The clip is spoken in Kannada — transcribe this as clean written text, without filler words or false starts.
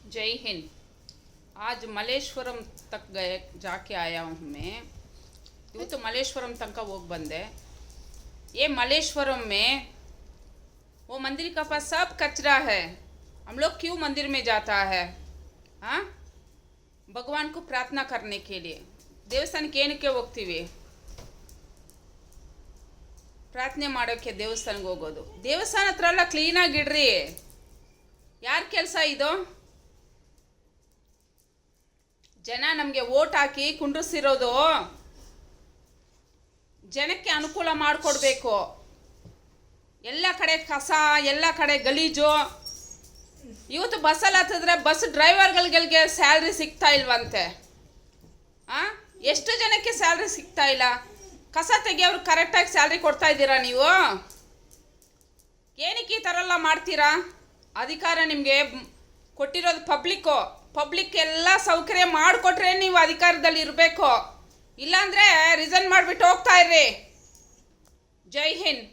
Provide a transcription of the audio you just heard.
जय हिंद। आज मलेश्वरम तक गए जाके आया हूँ मैं। तो मलेश्वरम तक का वो बंदे। ये मलेश्वरम में वो मंदिर का पास सब कचरा है। हम लोग क्यों मंदिर में जाता है? हाँ, भगवान को प्रार्थना करने के लिए ದೇವಸ್ಥಾನಕ್ಕೆ ಏನಕ್ಕೆ ಹೋಗ್ತೀವಿ? ಪ್ರಾರ್ಥನೆ ಮಾಡೋಕ್ಕೆ ದೇವಸ್ಥಾನಕ್ಕೆ ಹೋಗೋದು. ದೇವಸ್ಥಾನ ಹತ್ರ ಎಲ್ಲ ಕ್ಲೀನಾಗಿ ಇಡ್ರಿ. ಯಾರ ಕೆಲಸ ಇದು? ಜನ ನಮಗೆ ವೋಟ್ ಹಾಕಿ ಕುಂಡ್ರಿಸಿರೋದು ಜನಕ್ಕೆ ಅನುಕೂಲ ಮಾಡಿಕೊಡ್ಬೇಕು. ಎಲ್ಲ ಕಡೆ ಕಸ, ಎಲ್ಲ ಕಡೆ ಗಲೀಜು. ಇವತ್ತು ಬಸ್ಸಲ್ಲಿ ಹತ್ತಿದ್ರೆ ಬಸ್ ಡ್ರೈವರ್ಗಳಿಗೆ ಸ್ಯಾಲ್ರಿ ಸಿಗ್ತಾ ಇಲ್ವಂತೆ. ಎಷ್ಟು ಜನಕ್ಕೆ ಸ್ಯಾಲ್ರಿ ಸಿಗ್ತಾ ಇಲ್ಲ? ಕಸ ತೆಗಿಯೋರು ಕರೆಕ್ಟಾಗಿ ಸ್ಯಾಲ್ರಿ ಕೊಡ್ತಾ ಇದ್ದೀರಾ ನೀವು? ಏನಕ್ಕೆ ಈ ಥರ ಎಲ್ಲ ಮಾಡ್ತೀರಾ? ಅಧಿಕಾರ ನಿಮಗೆ ಕೊಟ್ಟಿರೋದು ಪಬ್ಲಿಕ್ ಎಲ್ಲ ಸೌಕರ್ಯ ಮಾಡಿಕೊಟ್ರೆ ನೀವು ಅಧಿಕಾರದಲ್ಲಿ ಇರಬೇಕು. ಇಲ್ಲಾಂದರೆ ರಿಸೈನ್ ಮಾಡಿಬಿಟ್ಟು ಹೋಗ್ತಾ ಇರ್ರಿ. ಜೈ ಹಿಂದ್.